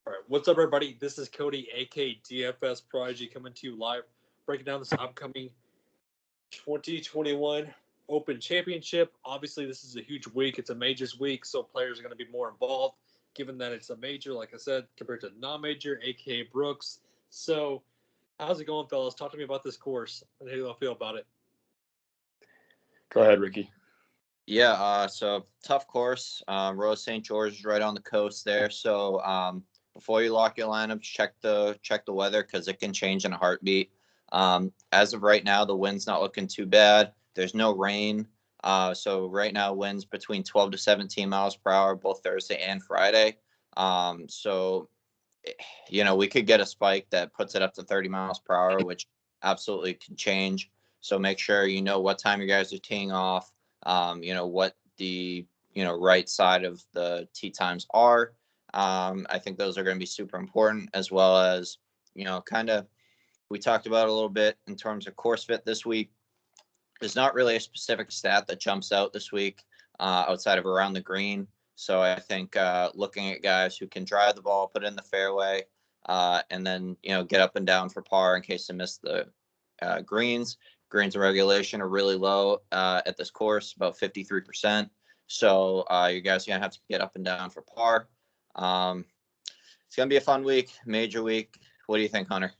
All right, what's up, everybody? This is Cody, aka DFS Prodigy, coming to you live, breaking down this upcoming 2021 Open Championship. Obviously, this is a huge week. It's a majors week, so players are going to be more involved, given that it's a major, like I said, compared to non-major, aka Brooks. So, how's it going, fellas? Talk to me about this course and how you feel about it. Go ahead, Ricky. Yeah, so tough course. Rose St. George is right on the coast there. So before you lock your lineups, check the weather because it can change in a heartbeat. As of right now, the wind's not looking too bad. There's no rain. So right now, winds between 12 to 17 miles per hour, both Thursday and Friday. So, we could get a spike that puts it up to 30 miles per hour, which absolutely can change. So make sure you know what time you guys are teeing off. What the right side of the tee times are. I think those are going to be super important, as well as kind of we talked about a little bit in terms of course fit this week. There's not really a specific stat that jumps out this week outside of around the green. So I think looking at guys who can drive the ball, put it in the fairway, and then get up and down for par in case they miss the greens. Greens in regulation are really low at this course, about 53%. So you guys are going to have to get up and down for par. It's going to be a fun week, major week. What do you think, Hunter?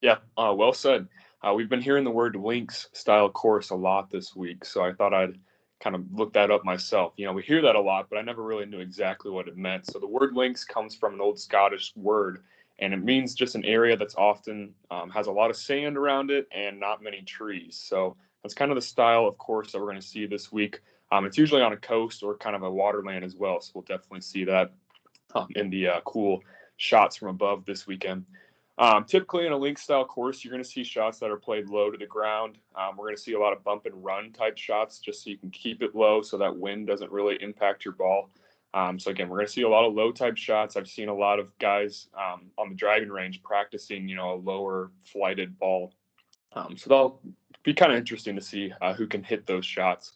Yeah, well said. We've been hearing the word links style course a lot this week, so I thought I'd kind of look that up myself. We hear that a lot, but I never really knew exactly what it meant. So the word links comes from an old Scottish word, and it means just an area that's often has a lot of sand around it and not many trees. So that's kind of the style of course that we're going to see this week. It's usually on a coast or kind of a waterland as well, so we'll definitely see that in the cool shots from above this weekend. Typically in a link style course, you're going to see shots that are played low to the ground. We're going to see a lot of bump and run type shots just so you can keep it low so that wind doesn't really impact your ball. So again, we're going to see a lot of low type shots. I've seen a lot of guys on the driving range practicing, a lower flighted ball. So that'll be kind of interesting to see who can hit those shots.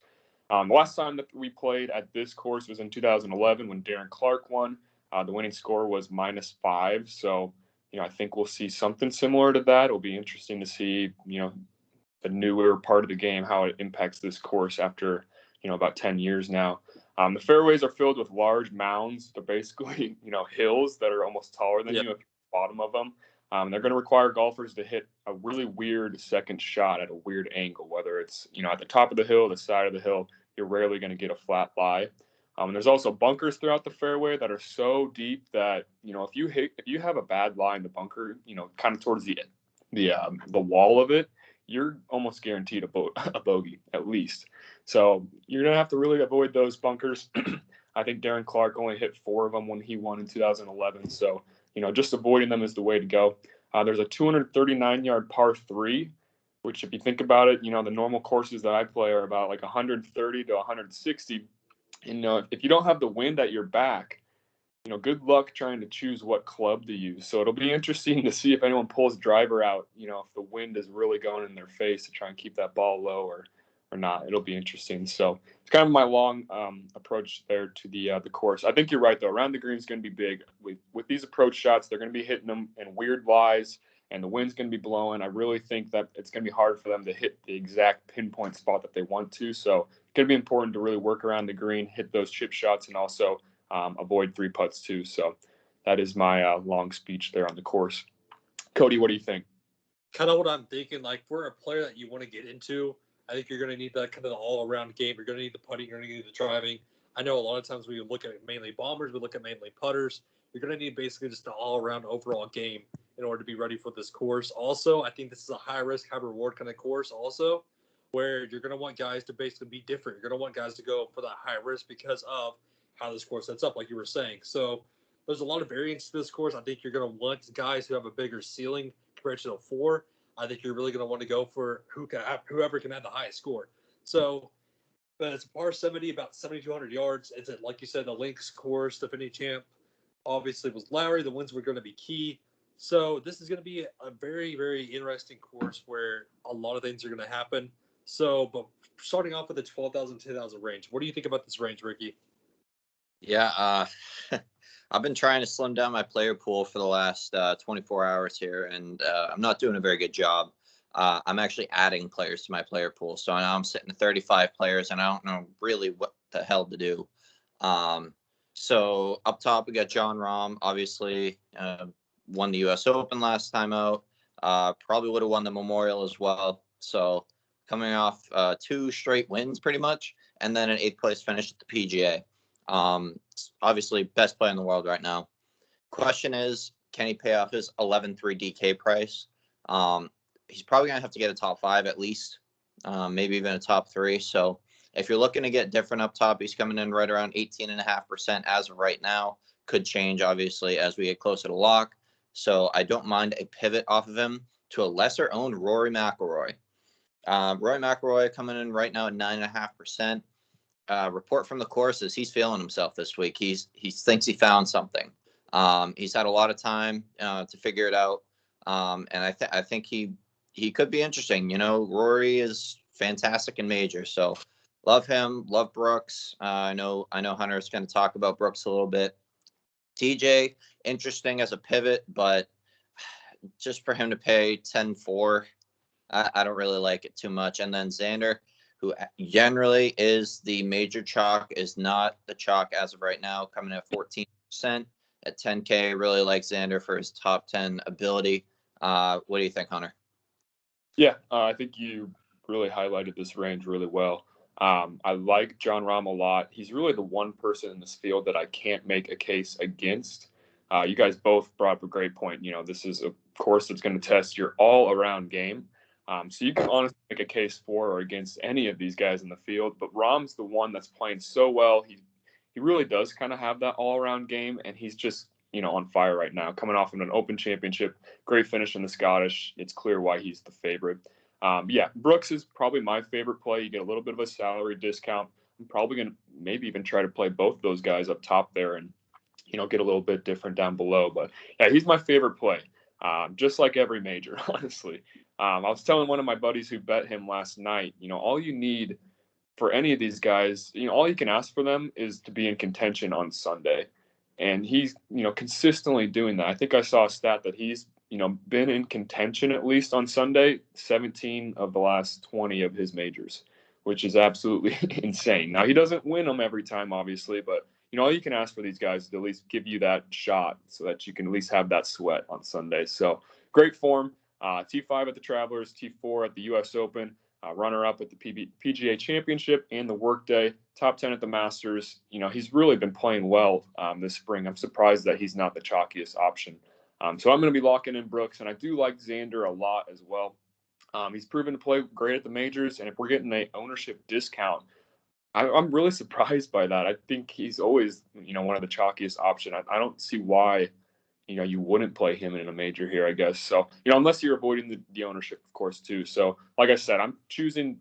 The last time that we played at this course was in 2011 when Darren Clark won. The winning score was -5. So, I think we'll see something similar to that. It'll be interesting to see, the newer part of the game, how it impacts this course after, about 10 years now. The fairways are filled with large mounds. They're basically, hills that are almost taller than you at the bottom of them. They're going to require golfers to hit a really weird second shot at a weird angle, whether it's, at the top of the hill, the side of the hill. You're rarely going to get a flat lie. There's also bunkers throughout the fairway that are so deep that if you have a bad lie in the bunker, kind of towards the wall of it, you're almost guaranteed a bogey at least. So you're gonna have to really avoid those bunkers. I think Darren Clark only hit 4 of them when he won in 2011. So just avoiding them is the way to go. There's a 239-yard par 3. Which, if you think about it, the normal courses that I play are about like 130 to 160. If you don't have the wind at your back, good luck trying to choose what club to use. So it'll be interesting to see if anyone pulls driver out, if the wind is really going in their face to try and keep that ball low or not. It'll be interesting. So it's kind of my long approach there to the course. I think you're right, though. Around the green is going to be big. With these approach shots, they're going to be hitting them in weird lies, and the wind's going to be blowing. I really think that it's going to be hard for them to hit the exact pinpoint spot that they want to. So it's going to be important to really work around the green, hit those chip shots, and also avoid 3 putts too. So that is my long speech there on the course. Cody, what do you think? Kind of what I'm thinking. Like, for a player that you want to get into, I think you're going to need that kind of the all-around game. You're going to need the putting. You're going to need the driving. I know a lot of times we look at mainly bombers. We look at mainly putters. You're going to need basically just an all-around overall game in order to be ready for this course. Also, I think this is a high-risk, high-reward kind of course also, where you're going to want guys to basically be different. You're going to want guys to go for that high risk because of how this course sets up, like you were saying. So there's a lot of variance to this course. I think you're going to want guys who have a bigger ceiling compared to the 4. I think you're really going to want to go for whoever can have the highest score. So, but it's a par 70, about 7,200 yards. It's like you said, the links course. Defending champ obviously was Lowry. The winds were going to be key. So this is going to be a very, very interesting course where a lot of things are going to happen. So, but starting off with the 12,000, 10,000 range, what do you think about this range, Ricky? Yeah, I've been trying to slim down my player pool for the last 24 hours here, and I'm not doing a very good job. I'm actually adding players to my player pool, so now I'm sitting at 35 players, and I don't know really what the hell to do. So up top, we got John Rahm, obviously won the U.S. Open last time out. Probably would have won the Memorial as well. So coming off 2 straight wins pretty much, and then an 8th place finish at the PGA. Obviously best player in the world right now. Question is, can he pay off his 11.3 DK price? He's probably going to have to get a top 5 at least, maybe even a top 3. So if you're looking to get different up top, he's coming in right around 18.5% as of right now. Could change, obviously, as we get closer to lock. So I don't mind a pivot off of him to a lesser-owned Rory McIlroy. Rory McIlroy coming in right now at 9.5%. Report from the course is he's feeling himself this week. He thinks he found something. He's had a lot of time to figure it out, and I think he could be interesting. You know, Rory is fantastic in majors, so love him. Love Brooks. I know Hunter's going to talk about Brooks a little bit. TJ, interesting as a pivot, but just for him to pay 10.4, I don't really like it too much. And then Xander, who generally is the major chalk, is not the chalk as of right now, coming at 14% at 10K. Really like Xander for his top 10 ability. What do you think, Hunter? Yeah, I think you really highlighted this range really well. I like John Rahm a lot. He's really the one person in this field that I can't make a case against. You guys both brought up a great point. You know, this is a course that's going to test your all-around game. So you can honestly make a case for or against any of these guys in the field. But Rahm's the one that's playing so well. He really does kind of have that all-around game, and he's just, you know, on fire right now. Coming off of an Open Championship, great finish in the Scottish. It's clear why he's the favorite. Yeah, Brooks is probably my favorite play. You get a little bit of a salary discount. I'm probably going to maybe even try to play both those guys up top there and, you know, get a little bit different down below. But yeah, he's my favorite play, just like every major, honestly. I was telling one of my buddies who bet him last night, you know, all you need for any of these guys, you know, all you can ask for them is to be in contention on Sunday. And he's, you know, consistently doing that. I think I saw a stat that he's, you know, been in contention at least on Sunday, 17 of the last 20 of his majors, which is absolutely insane. Now, he doesn't win them every time, obviously, but, you know, all you can ask for these guys is to at least give you that shot so that you can at least have that sweat on Sunday. So great form. T5 at the Travelers, T4 at the U.S. Open, runner-up at the PGA Championship and the Workday, top 10 at the Masters. You know, he's really been playing well this spring. I'm surprised that he's not the chalkiest option. So I'm going to be locking in Brooks, and I do like Xander a lot as well. He's proven to play great at the majors, and if we're getting an ownership discount, I'm really surprised by that. I think he's always, you know, one of the chalkiest option. I don't see why, you know, you wouldn't play him in a major here, I guess. So, you know, unless you're avoiding the ownership, of course, too. So, like I said, I'm choosing,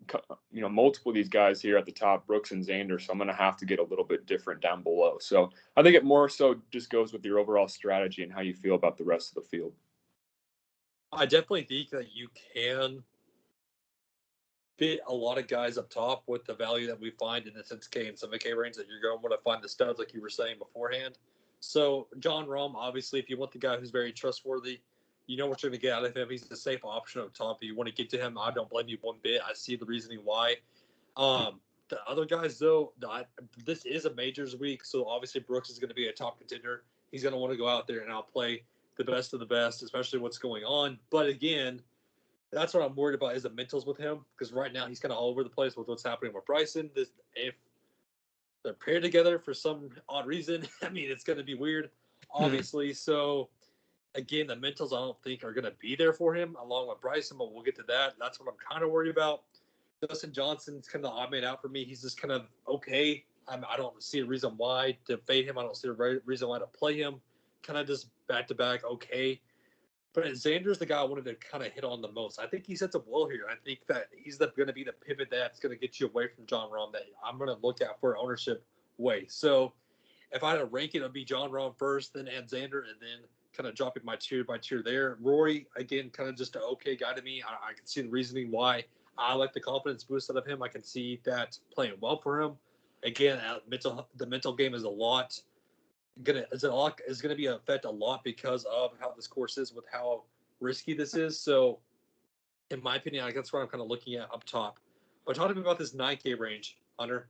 you know, multiple of these guys here at the top, Brooks and Xander. So I'm going to have to get a little bit different down below. So I think it more so just goes with your overall strategy and how you feel about the rest of the field. I definitely think that you can fit a lot of guys up top with the value that we find in the 6K and 7K range that you're going to want to find the studs, like you were saying beforehand. So John Rahm, obviously, if you want the guy who's very trustworthy, you know what you're going to get out of him. He's a safe option up top. If you want to get to him, I don't blame you one bit. I see the reasoning why. The other guys, though, this is a majors week, so obviously Brooks is going to be a top contender. He's going to want to go out there and outplay the best of the best, especially what's going on. But again, that's what I'm worried about is the mentals with him, because right now he's kind of all over the place with what's happening with Bryson. If they're paired together for some odd reason, I mean, it's going to be weird, obviously. So, again, the mentals I don't think are going to be there for him along with Bryson, but we'll get to that. That's what I'm kind of worried about. Dustin Johnson's kind of the odd man out for me. He's just kind of okay. I don't see a reason why to fade him. I don't see a reason why to play him. Kind of just back-to-back okay. But Xander's the guy I wanted to kind of hit on the most. I think he sets up well here. I think that he's going to be the pivot that's going to get you away from John Rahm that I'm going to look at for ownership way. So if I had to rank it, it would be John Rahm first, then and Xander, and then kind of dropping my tier by tier there. Rory, again, kind of just an okay guy to me. I can see the reasoning why I like the confidence boost out of him. I can see that playing well for him. Again, the mental game is a lot gonna be affect a lot because of how this course is with how risky this is. So, in my opinion, that's where I'm kind of looking at up top. But talk to me about this 9K range, Hunter.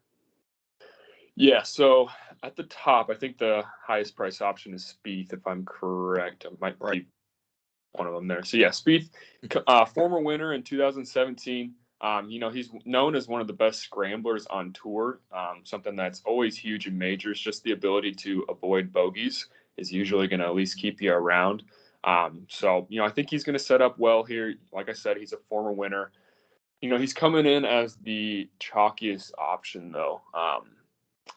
Yeah, so at the top, I think the highest price option is Spieth, if I'm correct. I might be one of them there. So yeah, Spieth, former winner in 2017. He's known as one of the best scramblers on tour. Something that's always huge in majors. Just the ability to avoid bogeys is usually going to at least keep you around. So I think he's going to set up well here. Like I said, he's a former winner. He's coming in as the chalkiest option though.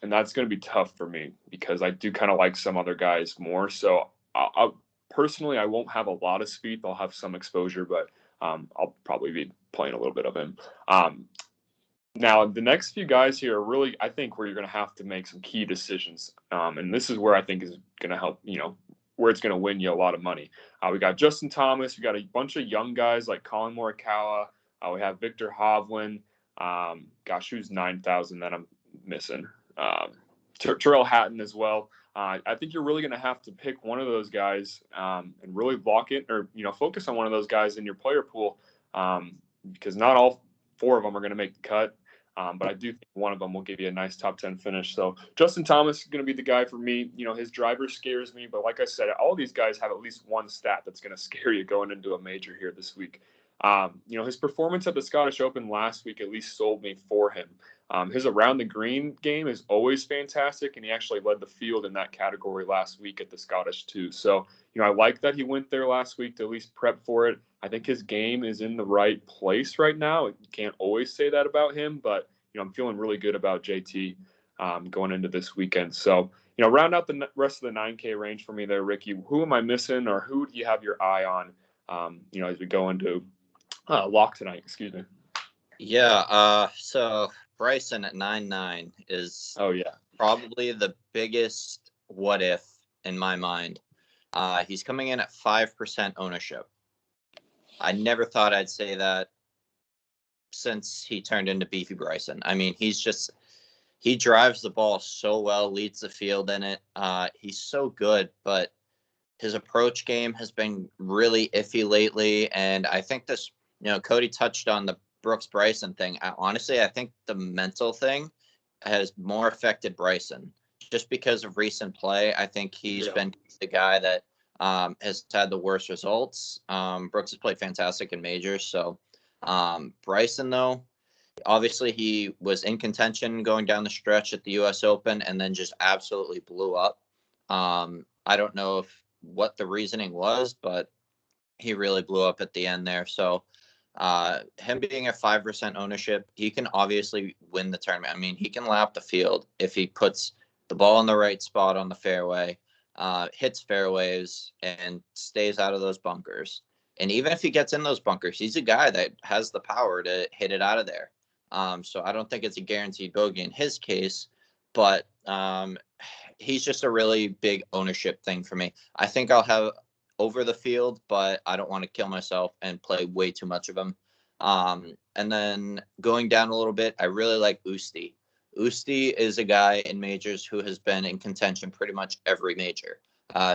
And that's going to be tough for me because I do kind of like some other guys more. So personally, I won't have a lot of Spieth. I'll have some exposure, but I'll probably be playing a little bit of him. Now, the next few guys here are really, I think, where you're going to have to make some key decisions. And this is where I think is going to help, where it's going to win you a lot of money. We got Justin Thomas. We got a bunch of young guys like Colin Morikawa. We have Victor Hovland. Who's 9,000 that I'm missing? Terrell Hatton as well. I think you're really going to have to pick one of those guys and really lock it or, focus on one of those guys in your player pool because not all four of them are going to make the cut. But I do think one of them will give you a nice top 10 finish. So Justin Thomas is going to be the guy for me. His driver scares me. But like I said, all these guys have at least one stat that's going to scare you going into a major here this week. His performance at the Scottish Open last week at least sold me for him. His around the green game is always fantastic, and he actually led the field in that category last week at the Scottish too. So, I like that he went there last week to at least prep for it. I think his game is in the right place right now. You can't always say that about him, but, I'm feeling really good about JT going into this weekend. So, round out the rest of the 9K range for me there, Ricky. Who am I missing or who do you have your eye on, as we go into lock tonight? Excuse me. Yeah, so Bryson at 9.9 is probably the biggest what if in my mind. He's coming in at 5% ownership. I never thought I'd say that since he turned into Beefy Bryson. I mean, he drives the ball so well, leads the field in it. He's so good, but his approach game has been really iffy lately. And I think this, Cody touched on the Brooks Bryson thing. Honestly, I think the mental thing has more affected Bryson just because of recent play. I think he's been the guy that has had the worst results. Brooks has played fantastic in majors. So Bryson, though, obviously he was in contention going down the stretch at the U.S. Open and then just absolutely blew up. I don't know what the reasoning was, but he really blew up at the end there. So him being at 5% ownership, he can obviously win the tournament. I mean, he can lap the field if he puts the ball in the right spot on the fairway, hits fairways, and stays out of those bunkers. And even if he gets in those bunkers, he's a guy that has the power to hit it out of there. So I don't think it's a guaranteed bogey in his case, but he's just a really big ownership thing for me. I think I'll have over the field, but I don't want to kill myself and play way too much of him. And then going down a little bit, I really like Usti. Usti is a guy in majors who has been in contention pretty much every major.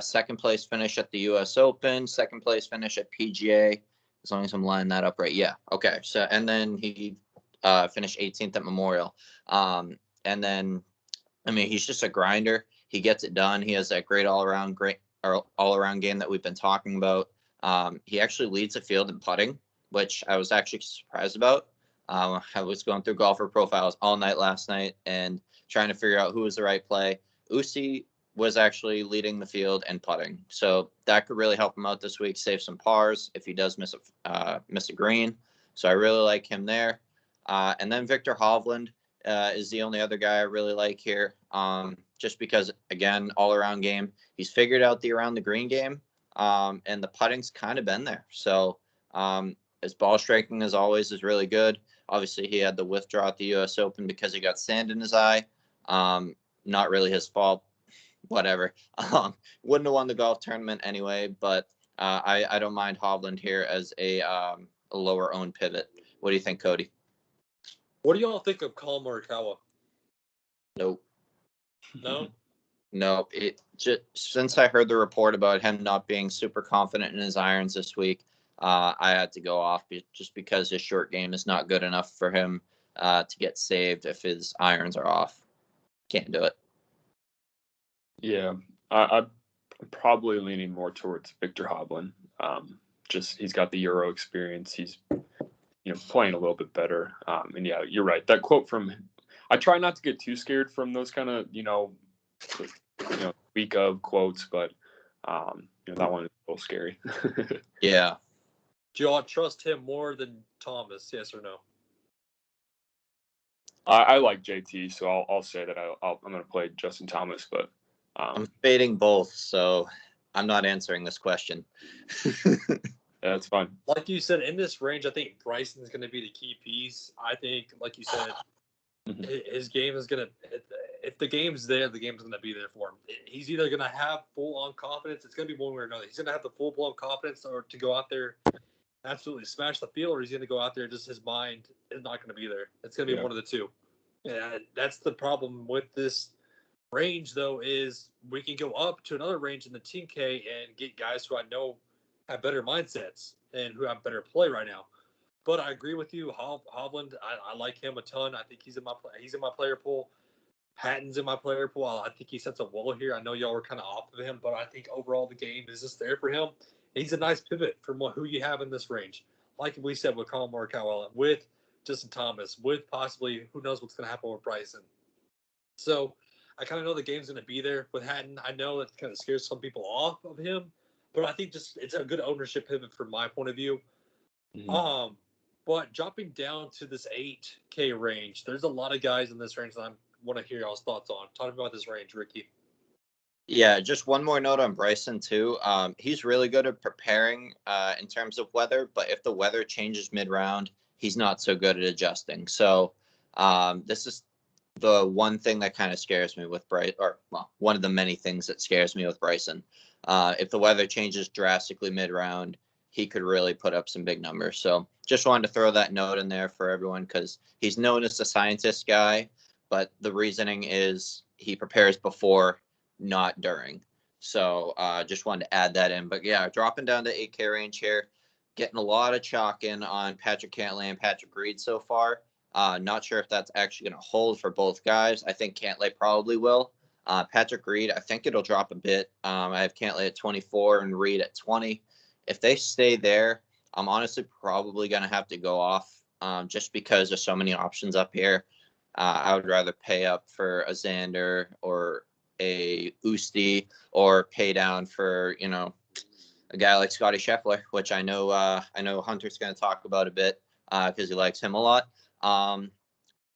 Second place finish at the U.S. Open, second place finish at PGA, as long as I'm lining that up right. Yeah, okay. So and then he finished 18th at Memorial. And then, I mean, he's just a grinder. He gets it done. He has that great all-around game that we've been talking about. He actually leads the field in putting, which I was actually surprised about. I was going through golfer profiles all night last night and trying to figure out who was the right play. Usi was actually leading the field and putting, so that could really help him out this week, save some pars if he does miss a green. So I really like him there. And then Victor Hovland is the only other guy I really like here, just because, again, all-around game. He's figured out the around the green game, and the putting's kind of been there. So his ball striking, as always, is really good. Obviously, he had the withdraw at the U.S. Open because he got sand in his eye. Not really his fault. Whatever. Wouldn't have won the golf tournament anyway, but I don't mind Hovland here as a lower-owned pivot. What do you think, Cody? What do y'all think of Colin Morikawa? Nope. No? No, it just since I heard the report about him not being super confident in his irons this week, I had to go off just because his short game is not good enough for him to get saved if his irons are off. Can't do it. Yeah, I'm probably leaning more towards Victor Hovland. Just he's got the Euro experience. He's playing a little bit better. And yeah, you're right. That quote from I try not to get too scared from those kind of week of quotes, but that one is a little scary. Yeah. Do y'all trust him more than Thomas? Yes or no? I like JT, so I'll say that I'm going to play Justin Thomas, but I'm fading both, so I'm not answering this question. That's fine. Like you said, in this range, I think Bryson's going to be the key piece. I think, like you said, his game is going to – if the game's there, the game's going to be there for him. He's either going to have full-on confidence. It's going to be one way or another. He's going to have the full-blown confidence or to go out there absolutely smash the field, or he's going to go out there just his mind is not going to be there. It's going to be one of the two. Yeah, that's the problem with this range, though, is we can go up to another range in the 10K and get guys who I know have better mindsets and who have better play right now. But I agree with you, Hovland. I like him a ton. I think he's in my player pool. Hatton's in my player pool. I think he sets a wall here. I know y'all were kind of off of him, but I think overall the game is just there for him. He's a nice pivot from who you have in this range. Like we said with Colin Morikawa, with Justin Thomas, with possibly who knows what's going to happen with Bryson. So I kind of know the game's going to be there with Hatton. I know that kind of scares some people off of him, but I think just it's a good ownership pivot from my point of view. Mm-hmm. But dropping down to this 8K range, there's a lot of guys in this range that I want to hear y'all's thoughts on. Talk about this range, Ricky. Yeah, just one more note on Bryson, too. He's really good at preparing in terms of weather, but if the weather changes mid-round, he's not so good at adjusting. So this is the one thing that kind of scares me with Bryson, or one of the many things that scares me with Bryson. If the weather changes drastically mid-round, he could really put up some big numbers. So just wanted to throw that note in there for everyone because he's known as the scientist guy, but the reasoning is he prepares before, not during. So just wanted to add that in. But yeah, dropping down to 8K range here, getting a lot of chalk in on Patrick Cantlay and Patrick Reed so far. Not sure if that's actually going to hold for both guys. I think Cantlay probably will. Patrick Reed, I think it'll drop a bit. I have Cantlay at 24 and Reed at 20. If they stay there, I'm honestly probably going to have to go off just because there's so many options up here. I would rather pay up for a Xander or a Usti or pay down for, a guy like Scotty Scheffler, which I know Hunter's going to talk about a bit because he likes him a lot.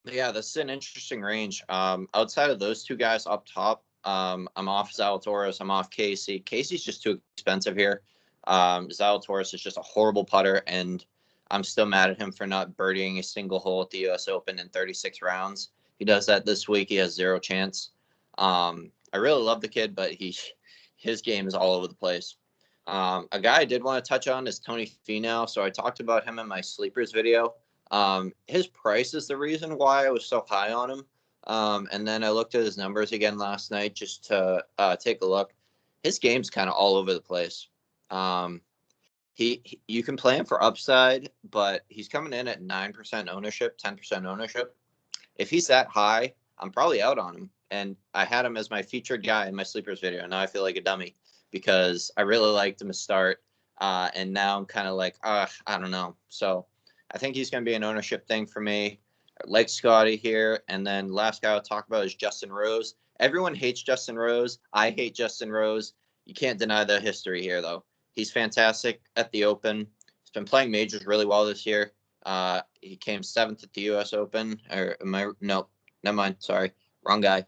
Yeah, this is an interesting range. Outside of those two guys up top, I'm off Zalatoris. I'm off Casey. Casey's just too expensive here. Zalatoris is just a horrible putter, and I'm still mad at him for not birdieing a single hole at the U.S. Open in 36 rounds. He does that this week. He has zero chance. I really love the kid, but his game is all over the place. A guy I did want to touch on is Tony Finau. So I talked about him in my sleepers video. His price is the reason why I was so high on him. And then I looked at his numbers again last night just to take a look. His game's kind of all over the place. You can play him for upside, but he's coming in at 9% ownership, 10% ownership. If he's that high, I'm probably out on him. And I had him as my featured guy in my sleepers video. Now I feel like a dummy because I really liked him to start. And now I'm kind of like, I don't know. So I think he's going to be an ownership thing for me. I like Scotty here. And then last guy I'll talk about is Justin Rose. Everyone hates Justin Rose. I hate Justin Rose. You can't deny the history here, though. He's fantastic at the Open. He's been playing majors really well this year. He came 7th at the U.S. Open. No, never mind. Sorry. Wrong guy.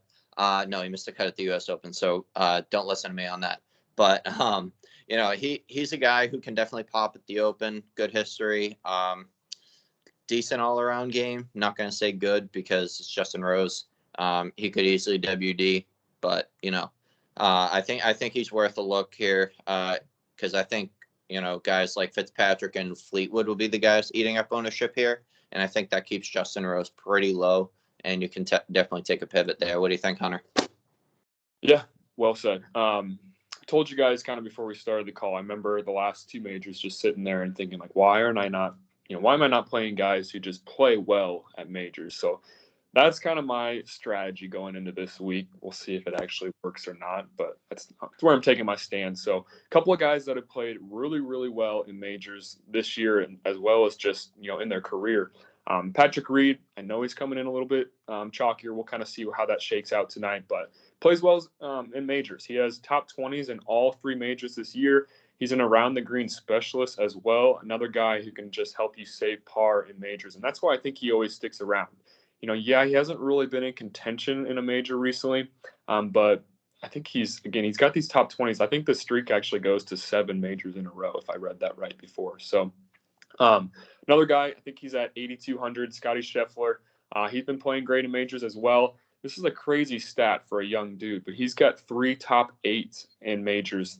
No, he missed a cut at the U.S. Open. So don't listen to me on that. But, he's a guy who can definitely pop at the Open. Good history. Decent all-around game. Not going to say good because it's Justin Rose. He could easily WD. But, I think he's worth a look here because I think, guys like Fitzpatrick and Fleetwood will be the guys eating up ownership here. And I think that keeps Justin Rose pretty low. And you can definitely take a pivot there. What do you think, Hunter? Yeah, Well said. Told you guys kind of before we started the call, I remember the last two majors just sitting there and thinking like, why am I not playing guys who just play well at majors? So that's kind of my strategy going into this week. We'll see if it actually works or not, but that's where I'm taking my stand. So a couple of guys that have played really, really well in majors this year, and as well as just, in their career. Patrick Reed, I know he's coming in a little bit chalkier. We'll kind of see how that shakes out tonight, but plays well in majors. He has top 20s in all three majors this year. He's an around the green specialist as well. Another guy who can just help you save par in majors. And that's why I think he always sticks around. He hasn't really been in contention in a major recently, but I think he's got these top 20s. I think the streak actually goes to 7 majors in a row, if I read that right before. So another guy, I think he's at 8,200, Scotty Scheffler. He's been playing great in majors as well. This is a crazy stat for a young dude, but he's got 3 top 8s in majors,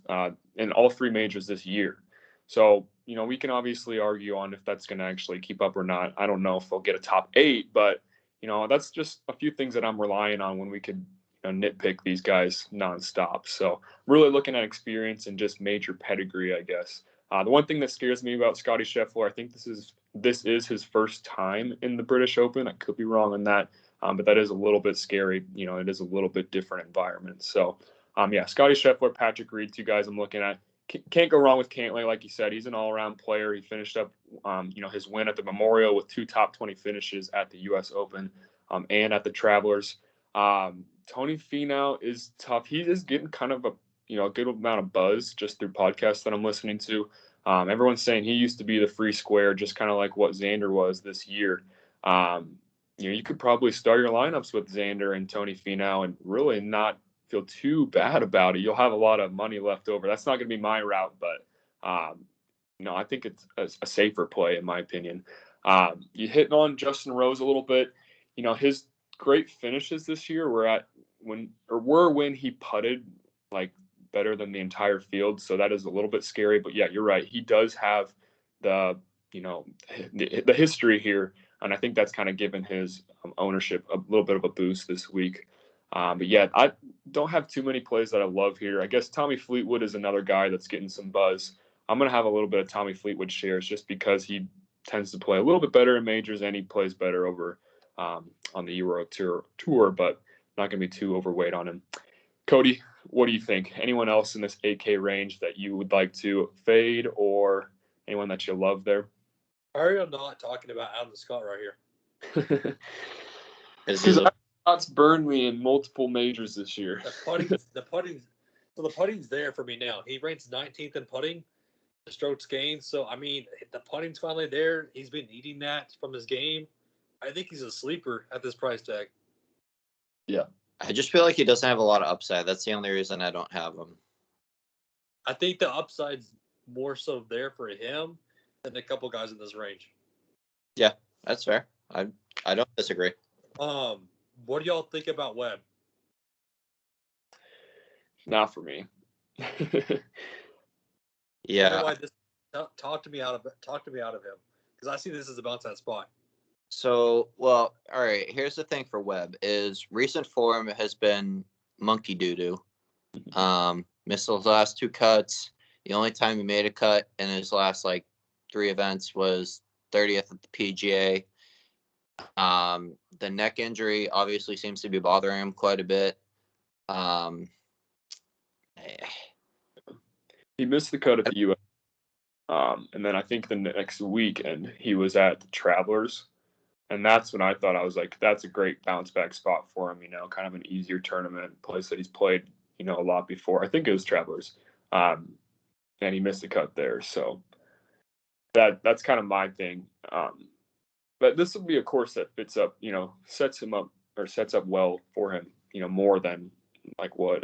in all 3 majors this year. So, we can obviously argue on if that's going to actually keep up or not. I don't know if they'll get a top 8, but, that's just a few things that I'm relying on when we could nitpick these guys nonstop. So really looking at experience and just major pedigree, I guess. The one thing that scares me about Scotty Scheffler, I think this is his first time in the British Open. I could be wrong on that. But that is a little bit scary. It is a little bit different environment. So, Scotty Scheffler, Patrick Reed, 2 guys I'm looking at. Can't go wrong with Cantlay. Like you said, he's an all-around player. He finished up, his win at the Memorial with 2 top 20 finishes at the U.S. Open and at the Travelers. Tony Finau is tough. He is getting kind of a good amount of buzz just through podcasts that I'm listening to. Everyone's saying he used to be the free square, just kind of like what Xander was this year. You could probably start your lineups with Xander and Tony Finau and really not feel too bad about it. You'll have a lot of money left over. That's not going to be my route, but I think it's a safer play in my opinion. You hitting on Justin Rose a little bit. His great finishes this year were when he putted like better than the entire field. So that is a little bit scary, but yeah, you're right. He does have the history here. And I think that's kind of given his ownership a little bit of a boost this week. But yeah, I don't have too many plays that I love here. I guess Tommy Fleetwood is another guy that's getting some buzz. I'm going to have a little bit of Tommy Fleetwood shares just because he tends to play a little bit better in majors and he plays better over on the Euro Tour, but not going to be too overweight on him. Cody, what do you think? Anyone else in this 8K range that you would like to fade or anyone that you love there? Are you not talking about Adam Scott right here? Because Scott's burned me in multiple majors this year. The putting's there for me now. He ranks 19th in putting, the strokes gained. So, the putting's finally there. He's been eating that from his game. I think he's a sleeper at this price tag. Yeah. I just feel like he doesn't have a lot of upside. That's the only reason I don't have him. I think the upside's more so there for him than a couple guys in this range. Yeah, that's fair. I don't disagree. What do y'all think about Webb? Not for me. Yeah. Talk to me out of him because I see this as a bounce out spot. So, well, all right. Here's the thing for Webb is recent form has been monkey doo-doo. Missed those last 2 cuts. The only time he made a cut in his last 3 events was 30th at the PGA. The neck injury obviously seems to be bothering him quite a bit. He missed the cut at the U.S. And then I think the next weekend he was at the Travelers. And that's when I thought, I was like, that's a great bounce back spot for him, kind of an easier tournament, place that he's played, a lot before. I think it was Travelers. And he missed the cut there. So that's kind of my thing. But this will be a course that fits up, sets up well for him, more than like what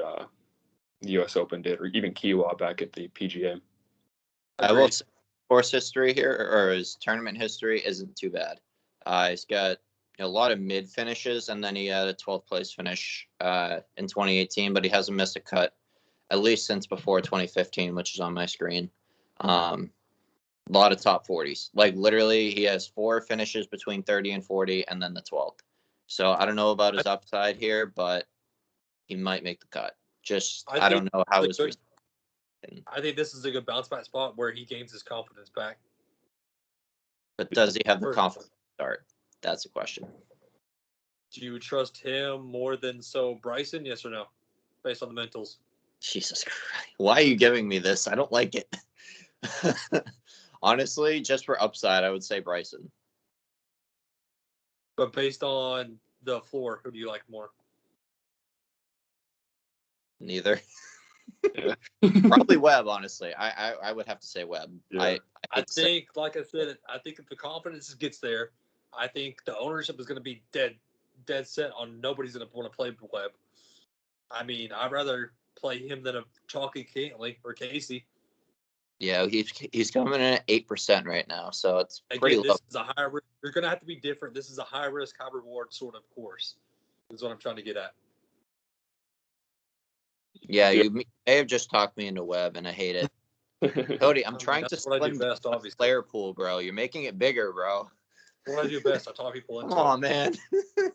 the U.S. Open did, or even Kiwa back at the PGA. I will say course history here, or his tournament history, isn't too bad. He's got a lot of mid finishes, and then he had a 12th place finish in 2018, but he hasn't missed a cut at least since before 2015, which is on my screen. A lot of top 40s. Literally, he has 4 finishes between 30 and 40, and then the 12th. So I don't know about his upside here, but he might make the cut. Just I don't know how his. I think this is a good bounce back spot where he gains his confidence back. But does he have the confidence to start? That's the question. Do you trust him more than Bryson? Yes or no? Based on the mentals. Jesus Christ. Why are you giving me this? I don't like it. Honestly, just for upside, I would say Bryson. But based on the floor, who do you like more? Neither. Yeah. Probably Webb, honestly. I would have to say Webb. Yeah. I think, like I said, I think if the confidence gets there, I think the ownership is going to be dead set on nobody's going to want to play Webb. I mean, I'd rather play him than a Chalky Cantley or Casey. Yeah, he's coming in at 8% right now, so it's pretty low. This is a high risk. You're going to have to be different. This is a high risk, high reward sort of course. Is what I'm trying to get at. Yeah, you may have just talked me into Webb, and I hate it. Cody, I'm trying to slim best, obviously. Player pool, bro. You're making it bigger, bro. What I do best, I talk people into. Come on, man.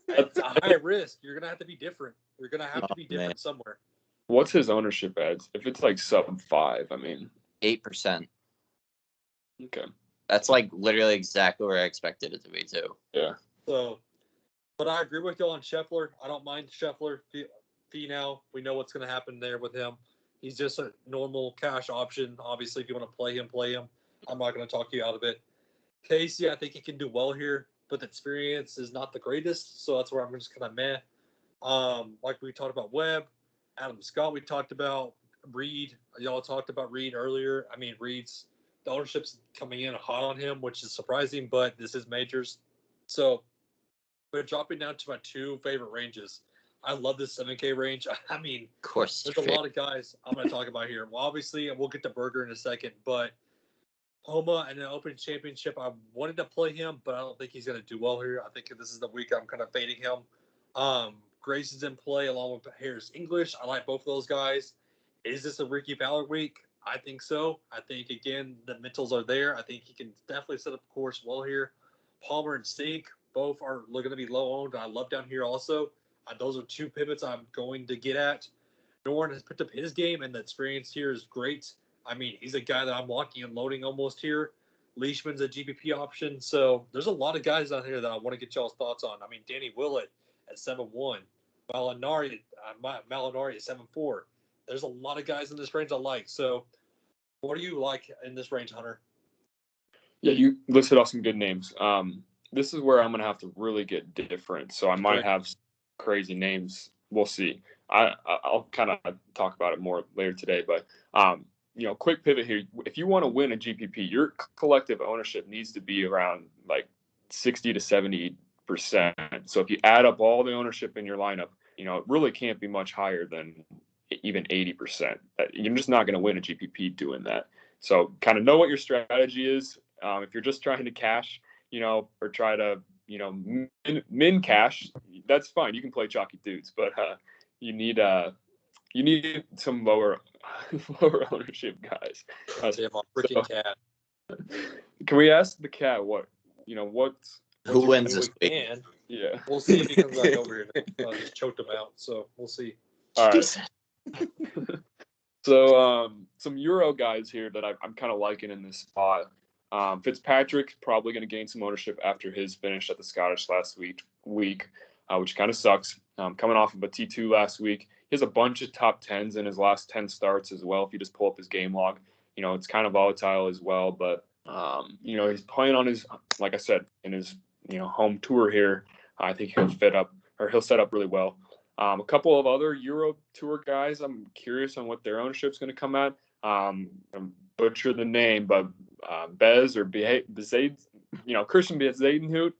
It's a high risk. You're gonna have to be different. You're gonna have to be different somewhere. What's his ownership ads? If it's like sub 5, I mean 8%. Okay. That's like literally exactly where I expected it to be too. Yeah. So, but I agree with you on Scheffler. I don't mind Scheffler. Now we know what's going to happen there with him. He's just a normal cash option. Obviously, if you want to play him. I'm not going to talk you out of it. Casey, I think he can do well here, but the experience is not the greatest, so that's where I'm just kind of meh. Like we talked about Webb, Adam Scott, we talked about Reed. Y'all talked about Reed earlier. I mean, Reed's the ownership's coming in hot on him, which is surprising, but this is majors. So, but dropping down to my two favorite ranges. I love this 7K range. I mean, of course, there's a lot of guys I'm going to talk about here. Well, obviously, we'll get to Berger in a second, but Homa and the Open Championship, I wanted to play him, but I don't think he's going to do well here. I think this is the week I'm kind of fading him. Grace is in play along with Harris English. I like both of those guys. Is this a Ricky Fowler week? I think so. I think, again, the mentals are there. I think he can definitely set up the course well here. Palmer and Stink, both are looking to be low owned. I love down here also. Those are two pivots I'm going to get at. Noren has picked up his game, and the experience here is great. I mean, he's a guy that I'm locking and loading almost here. Leishman's a GPP option. So there's a lot of guys out here that I want to get y'all's thoughts on. I mean, Danny Willett at 7-1. Molinari at 7-4. There's a lot of guys in this range I like. So what do you like in this range, Hunter? Yeah, you listed off some good names. This is where I'm going to have to really get different. So I might have crazy names. We'll see. I'll kind of talk about it more later today, but quick pivot here. If you want to win a GPP, your collective ownership needs to be around like 60 to 70%. So if you add up all the ownership in your lineup, it really can't be much higher than even 80%. You're just not going to win a GPP doing that. So kind of know what your strategy is. If you're just trying to cash, or try to, min cash, that's fine. You can play chalky dudes, but you need some lower ownership guys. Freaking cat. Can we ask the cat who wins this week? Yeah, we'll see if he comes back over here. I just choked him out, so we'll see. All right. So some Euro guys here that I'm kind of liking in this spot. Fitzpatrick probably going to gain some ownership after his finish at the Scottish last week, which kind of sucks. Coming off of a T2 last week, he has a bunch of top 10s in his last 10 starts as well. If you just pull up his game log, it's kind of volatile as well. But he's playing on his, like I said, in his home tour here. I think he'll set up really well. A couple of other Euro Tour guys, I'm curious on what their ownership's going to come at. Butcher the name, but Bez or Bezaid, Christian Bezadenhout.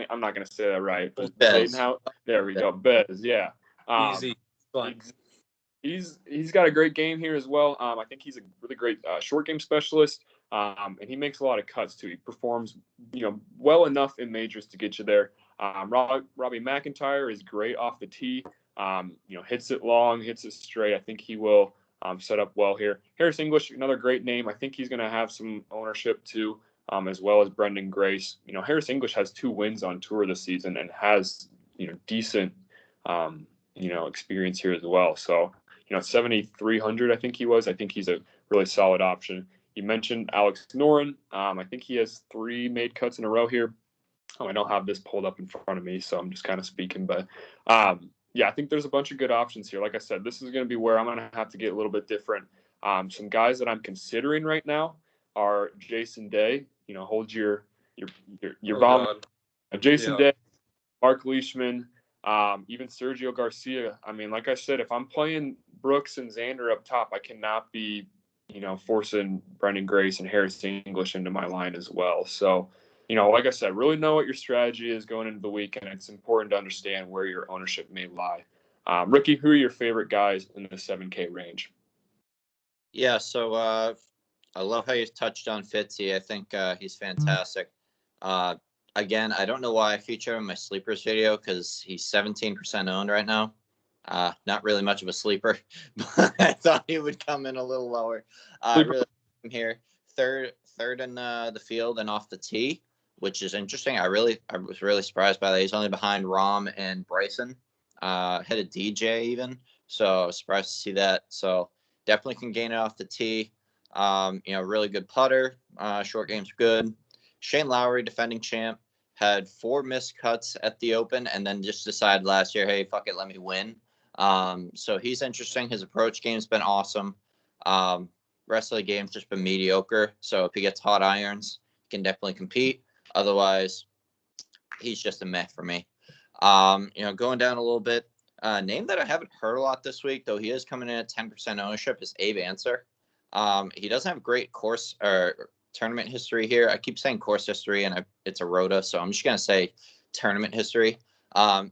I'm not going to say that right. Bezadenhout. There we go. Bez, yeah. Easy. Fun. He's got a great game here as well. I think he's a really great short game specialist, and he makes a lot of cuts too. He performs, well enough in majors to get you there. Robbie McIntyre is great off the tee. Hits it long, hits it straight. I think he will set up well here. Harris English, another great name. I think he's going to have some ownership too, as well as Brendan Grace. Harris English has 2 wins on tour this season and has, decent, experience here as well. So, 7,300, I think he was. I think he's a really solid option. You mentioned Alex Noren. I think he has 3 made cuts in a row here. I don't have this pulled up in front of me, so I'm just kind of speaking. But yeah, I think there's a bunch of good options here. Like I said, this is going to be where I'm going to have to get a little bit different. Some guys that I'm considering right now are Jason Day. Hold your bomb. Jason Day, Mark Leishman, even Sergio Garcia. I mean, like I said, if I'm playing Brooks and Xander up top, I cannot be, forcing Brendan Grace and Harris English into my line as well. So, like I said, really know what your strategy is going into the week, and it's important to understand where your ownership may lie. Ricky, who are your favorite guys in the 7K range? Yeah, so I love how you touched on Fitzy. I think he's fantastic. Again, I don't know why I feature him in my sleepers video because he's 17% owned right now. Not really much of a sleeper, but I thought he would come in a little lower. I really like him here. Third in the field and off the tee, which is interesting. I was really surprised by that. He's only behind Rom and Bryson, ahead of DJ even. So I was surprised to see that. So definitely can gain it off the tee. Really good putter. Short game's good. Shane Lowry, defending champ, had 4 missed cuts at the Open and then just decided last year, hey, fuck it, let me win. So he's interesting. His approach game's been awesome. Rest of the game's just been mediocre. So if he gets hot irons, he can definitely compete. Otherwise, he's just a meh for me. Going down a little bit, name that I haven't heard a lot this week, though he is coming in at 10% ownership, is Abe Answer. He doesn't have great course or tournament history here. I keep saying course history, and it's a rota, so I'm just going to say tournament history.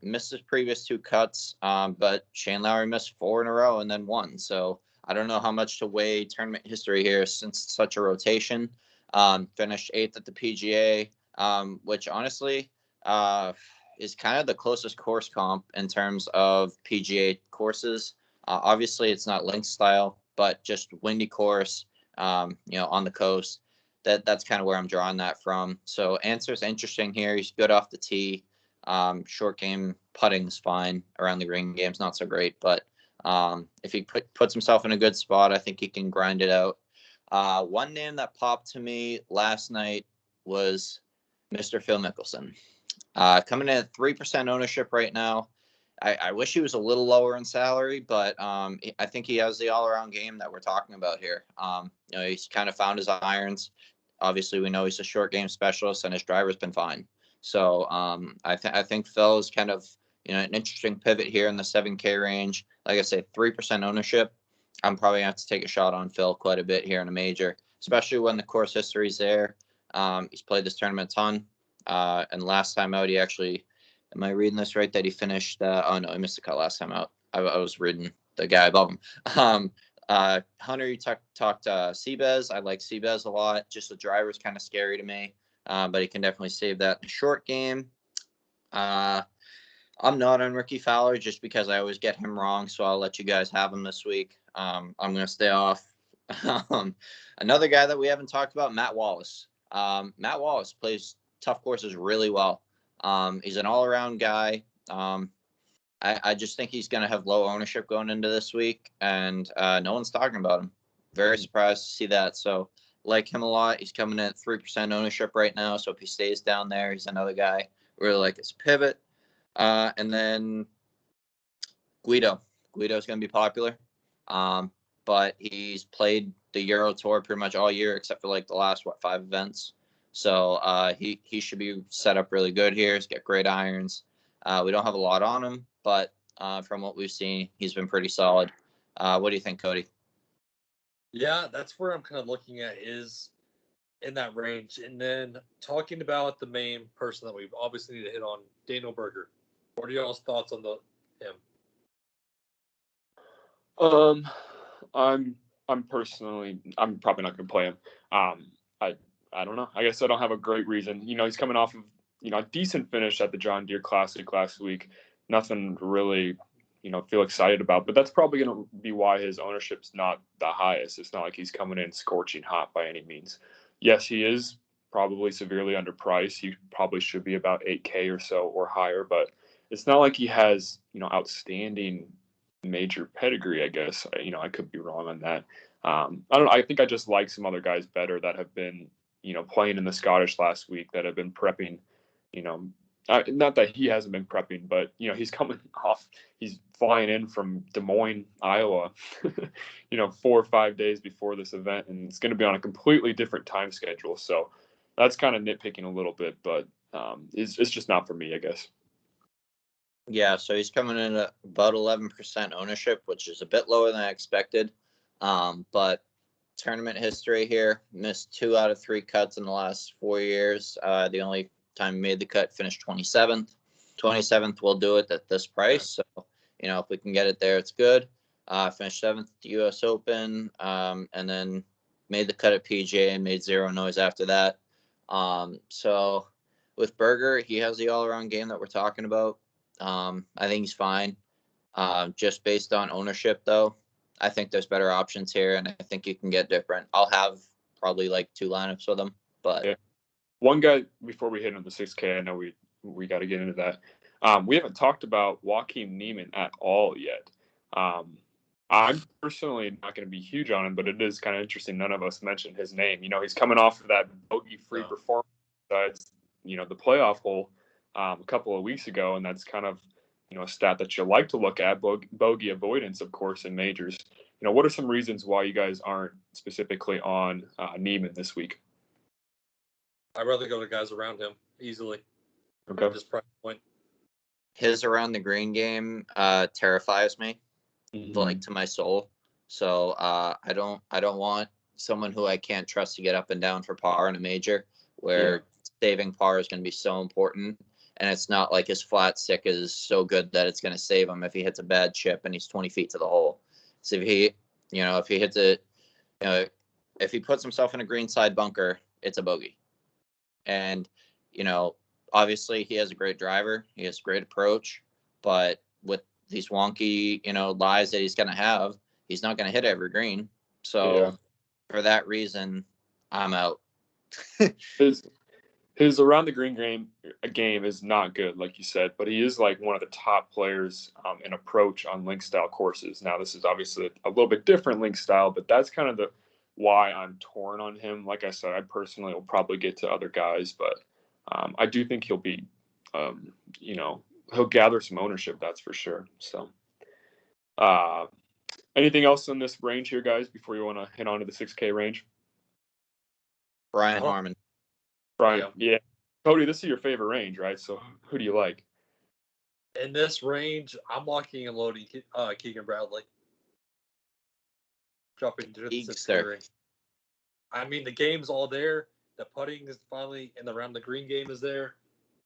Missed his previous 2 cuts, but Shane Lowry missed 4 in a row and then 1. So I don't know how much to weigh tournament history here since it's such a rotation. Finished 8th at the PGA, which honestly is kind of the closest course comp in terms of PGA courses. Obviously, it's not links style, but just windy course, on the coast. That's kind of where I'm drawing that from. So Answer's interesting here. He's good off the tee. Short game putting's fine. Around the green game's not so great, but if he puts himself in a good spot, I think he can grind it out. One name that popped to me last night was Mr. Phil Mickelson. Coming in at 3% ownership right now. I wish he was a little lower in salary, but I think he has the all-around game that we're talking about here. He's kind of found his irons. Obviously, we know he's a short game specialist, and his driver's been fine. So I think Phil is kind of an interesting pivot here in the 7K range. Like I say, 3% ownership. I'm probably going to have to take a shot on Phil quite a bit here in a major, especially when the course history's there. He's played this tournament a ton. And last time out, he actually, am I reading this right, that he finished, oh no, he missed the cut last time out. I was reading the guy above him. Hunter, you talked Seabez. I like Seabez a lot. Just the driver's kind of scary to me, but he can definitely save that in a short game. I'm not on Ricky Fowler just because I always get him wrong, so I'll let you guys have him this week. I'm going to stay off. Another guy that we haven't talked about, Matt Wallace. Matt Wallace plays tough courses really well. He's an all-around guy. I just think he's going to have low ownership going into this week, and no one's talking about him. Very surprised to see that. So like him a lot. He's coming in at 3% ownership right now. So if he stays down there, he's another guy really like his pivot. And then Guido. Guido's going to be popular. But he's played the Euro Tour pretty much all year except for like the last, 5 events. So he should be set up really good here. He's got great irons. We don't have a lot on him, but from what we've seen, he's been pretty solid. What do you think, Cody? Yeah, that's where I'm kind of looking at is in that range. And then talking about the main person that we obviously need to hit on, Daniel Berger. What are y'all's thoughts on him? I'm probably not going to play him. I don't know. I guess I don't have a great reason. He's coming off of, a decent finish at the John Deere Classic last week. Nothing to really, feel excited about. But that's probably going to be why his ownership's not the highest. It's not like he's coming in scorching hot by any means. Yes, he is probably severely underpriced. He probably should be about 8K or so or higher. But it's not like he has, outstanding major pedigree, I guess. I could be wrong on that. I don't know. I think I just like some other guys better that have been, playing in the Scottish last week, that have been prepping, you know, not that he hasn't been prepping, but, he's flying in from Des Moines, Iowa, 4 or 5 days before this event, and it's going to be on a completely different time schedule. So that's kind of nitpicking a little bit, but it's just not for me, I guess. Yeah, so he's coming in at about 11% ownership, which is a bit lower than I expected. But tournament history here, missed 2 out of 3 cuts in the last 4 years. The only time he made the cut, finished 27th. 27th will do it at this price. So, if we can get it there, it's good. Finished 7th at the U.S. Open, and then made the cut at PGA and made zero noise after that. So with Berger, he has the all-around game that we're talking about. I think he's fine. Just based on ownership, though, I think there's better options here, and I think you can get different. I'll have probably like 2 lineups with him, but yeah. One guy before we hit on the 6K, I know we got to get into that. We haven't talked about Joaquin Niemann at all yet. I'm personally not going to be huge on him, but it is kind of interesting. None of us mentioned his name. He's coming off of that bogey-free performance besides, the playoff hole a couple of weeks ago, and that's kind of, a stat that you like to look at, bogey avoidance, of course, in majors. What are some reasons why you guys aren't specifically on Niemann this week? I'd rather go to guys around him easily. Okay. At this price point. His around the green game terrifies me, like to my soul. So I don't want someone who I can't trust to get up and down for par in a major, where saving par is going to be so important. And it's not like his flat stick is so good that it's going to save him if he hits a bad chip and he's 20 feet to the hole. So if he hits it, if he puts himself in a greenside bunker, it's a bogey. And, obviously he has a great driver. He has a great approach. But with these wonky, lies that he's going to have, he's not going to hit every green. So for that reason, I'm out. His around the green game is not good, like you said, but he is like one of the top players in approach on link style courses. Now, this is obviously a little bit different link style, but that's kind of why I'm torn on him. Like I said, I personally will probably get to other guys, but I do think he'll be, he'll gather some ownership, that's for sure. So, anything else in this range here, guys, before you want to hit on to the 6K range? Brian Harmon. Brian, yeah. Cody, this is your favorite range, right? So who do you like? In this range, I'm locking and loading Keegan Bradley. Dropping to the 6K range. I mean, the game's all there. The putting is finally, and around the green game is there.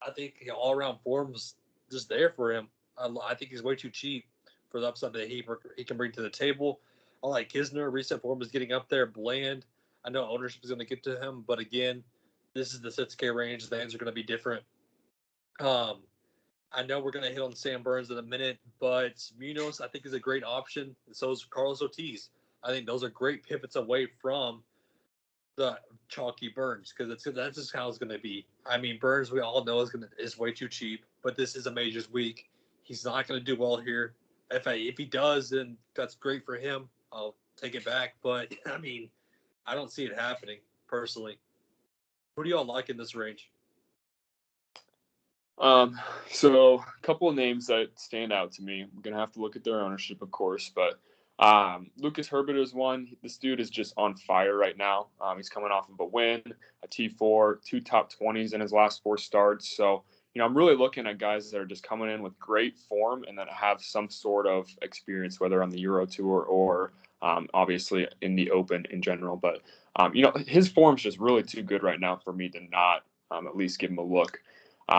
I think the all-around form's just there for him. I think he's way too cheap for the upside that he can bring to the table. I like Kisner. Recent form is getting up there. Bland. I know ownership is going to get to him, but again, this is the 6K range. The hands are going to be different. I know we're going to hit on Sam Burns in a minute, but Munoz, I think, is a great option. And so is Carlos Ortiz. I think those are great pivots away from the chalky Burns, because that's just how it's going to be. I mean, Burns, we all know is way too cheap, but this is a majors week. He's not going to do well here. If he does, then that's great for him. I'll take it back. But I mean, I don't see it happening personally. Who do y'all like in this range? So a couple of names that stand out to me. I'm gonna have to look at their ownership, of course, but Lucas Herbert is one. This dude is just on fire right now. He's coming off of a win, a T4, 2 top 20s in his last 4 starts. So, I'm really looking at guys that are just coming in with great form and that have some sort of experience, whether on the Euro Tour or obviously in the Open in general. But, his form's just really too good right now for me to not at least give him a look.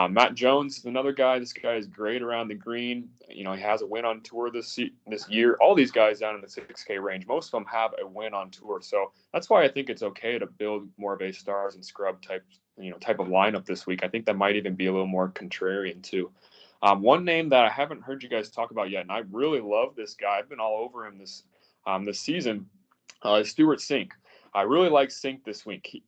Matt Jones is another guy. This guy is great around the green. He has a win on tour this year. All these guys down in the 6K range, most of them have a win on tour. So that's why I think it's okay to build more of a stars and scrub type of lineup this week. I think that might even be a little more contrarian too. One name that I haven't heard you guys talk about yet, and I really love this guy. I've been all over him this season. Is Stuart Sink. I really like Sink this week.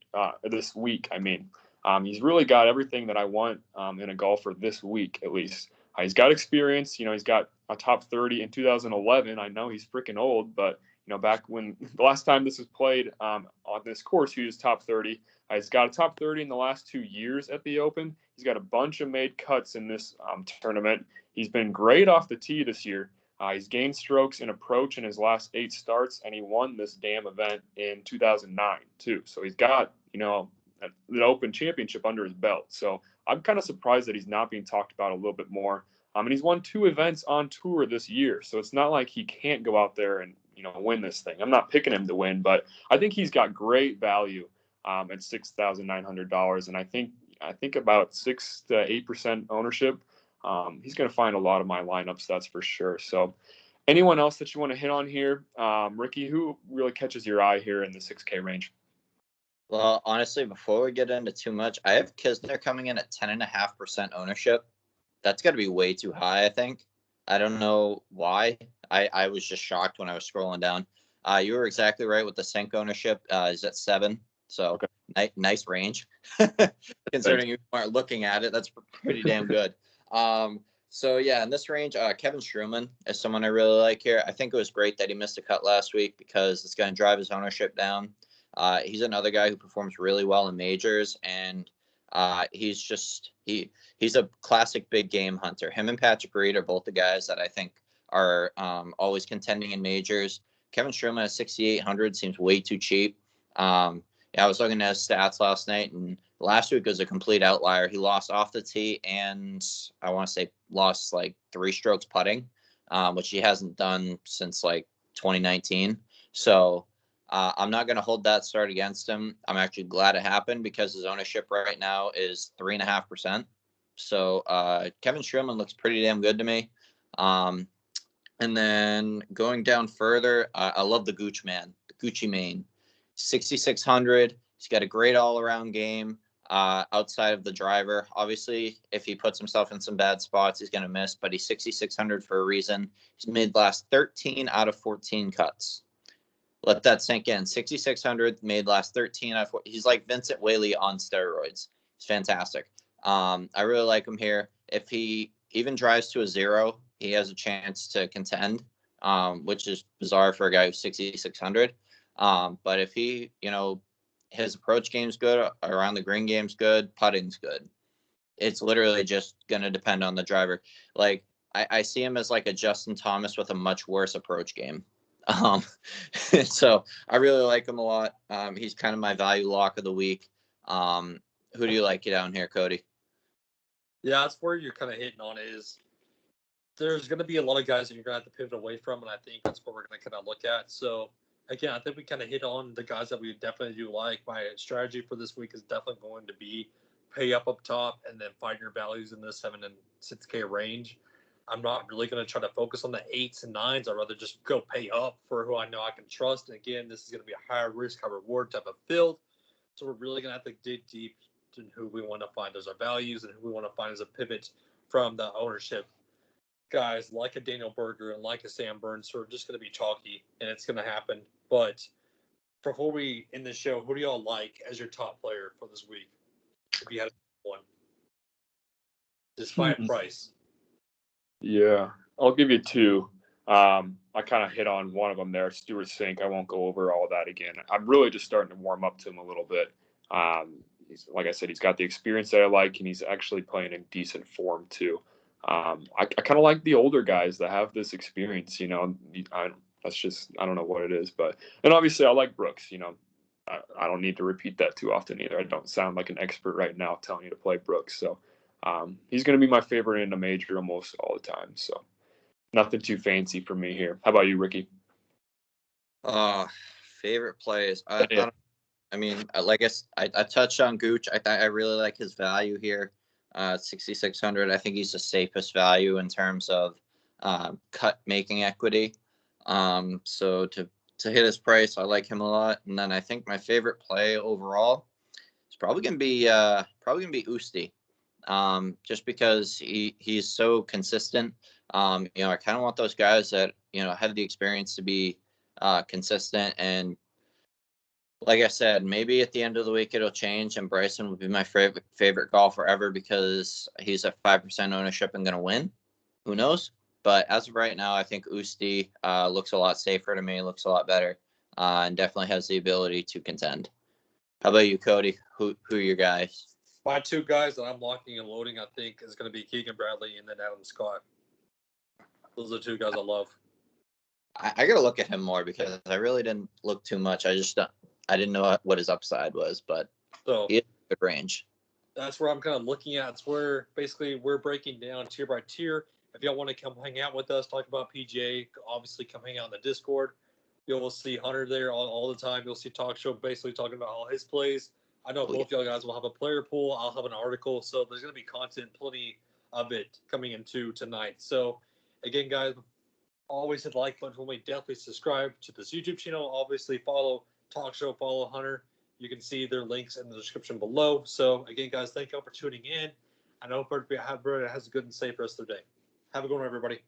He's really got everything that I want in a golfer this week, at least. He's got experience. He's got a top 30 in 2011. I know he's freaking old, but back when the last time this was played on this course, he was top 30. He's got a top 30 in the last 2 years at the Open. He's got a bunch of made cuts in this tournament. He's been great off the tee this year. He's gained strokes in approach in his last 8 starts, and he won this damn event in 2009 too. So he's got the Open Championship under his belt. So I'm kind of surprised that he's not being talked about a little bit more. And he's won 2 events on tour this year, so it's not like he can't go out there and win this thing. I'm not picking him to win, but I think he's got great value at $6,900, and I think about 6 to 8% ownership. He's going to find a lot of my lineups, that's for sure. So, anyone else that you want to hit on here, Ricky? Who really catches your eye here in the 6K range? Well, honestly, before we get into too much, I have Kisner coming in at 10.5% ownership. That's got to be way too high, I think. I don't know why. I was just shocked when I was scrolling down. You were exactly right with the Sync ownership. Is at 7. So okay. Nice range. Considering you aren't looking at it, that's pretty damn good. So yeah, in this range, Kevin Struman is someone I really like here. I think it was great that he missed a cut last week because it's going to drive his ownership down. He's another guy who performs really well in majors, and he's a classic big game hunter. Him and Patrick Reed are both the guys that I think are always contending in majors. Kevin Struman at 6,800 seems way too cheap. I was looking at his stats last night, and last week was a complete outlier. He lost off the tee, and I want to say lost like 3 strokes putting, which he hasn't done since like 2019. So I'm not going to hold that start against him. I'm actually glad it happened because his ownership right now is 3.5%. So Kevin Struman looks pretty damn good to me. And then going down further, I love the Gucci Mane, 6,600. He's got a great all-around game outside of the driver. Obviously, if he puts himself in some bad spots, he's going to miss, but he's 6,600 for a reason. He's made last 13 out of 14 cuts. Let that sink in. 6,600, made last 13 out of 14. He's like Vincent Whaley on steroids. He's fantastic. I really like him here. If he even drives to a 0, he has a chance to contend, which is bizarre for a guy who's 6,600. But if he, his approach game's good, around the green game's good, putting's good. It's literally just going to depend on the driver. Like, I see him as like a Justin Thomas with a much worse approach game. So I really like him a lot. He's kind of my value lock of the week. Who do you like down here, Cody? Yeah, that's where you're kind of hitting on is there's going to be a lot of guys that you're going to have to pivot away from, and I think that's what we're going to kind of look at. So, again, I think we kind of hit on the guys that we definitely do like. My strategy for this week is definitely going to be pay up top and then find your values in the 7 and 6K range. I'm not really going to try to focus on the 8s and 9s. I'd rather just go pay up for who I know I can trust. And again, this is going to be a higher risk, high reward type of field. So we're really going to have to dig deep in who we want to find as our values and who we want to find as a pivot from the ownership. Guys like a Daniel Berger and like a Sam Burns are just going to be chalky, and it's going to happen. But before we end the show, who do y'all like as your top player for this week? If you had one, despite price. Yeah, I'll give you 2. I kind of hit on one of them there, Stuart Sink. I won't go over all that again. I'm really just starting to warm up to him a little bit. He's, like I said, he's got the experience that I like, and he's actually playing in decent form too. I kind of like the older guys that have this experience. That's just, I don't know what it is, and obviously I like Brooks. I don't need to repeat that too often either. I don't sound like an expert right now telling you to play Brooks. So he's going to be my favorite in a major almost all the time. So nothing too fancy for me here. How about you, Ricky? Favorite plays. I mean, like I touched on Gooch. I really like his value here. 6,600. I think he's the safest value in terms of cut making equity. So to hit his price, I like him a lot. And then I think my favorite play overall is probably gonna be Usti. Just because he's so consistent. I kind of want those guys that have the experience to be consistent. And like I said, maybe at the end of the week it'll change, and Bryson would be my favorite golfer ever because he's at 5% ownership and going to win. Who knows? But as of right now, I think Usti looks a lot safer to me, looks a lot better, and definitely has the ability to contend. How about you, Cody? Who are your guys? My two guys that I'm locking and loading, I think, is going to be Keegan Bradley and then Adam Scott. Those are the two guys I love. I got to look at him more because I really didn't look too much. I didn't know what his upside was, but So he has a good range. that's where I'm kind of looking at. It's where basically we're breaking down tier by tier. If y'all want to come hang out with us, talk about PGA, obviously come hang out in the Discord. You'll see Hunter there all the time. You'll see Talk Show basically talking about all his plays. I know both y'all guys will have a player pool. I'll have an article. So there's going to be content, plenty of it coming into tonight. So again, guys, always hit the like button for me. Definitely subscribe to this YouTube channel. Obviously follow Talk Show, follow Hunter. You can see their links in the description below. So again, guys, thank you all for tuning in. I hope everybody has a good and safe rest of their day. Have a good one, everybody.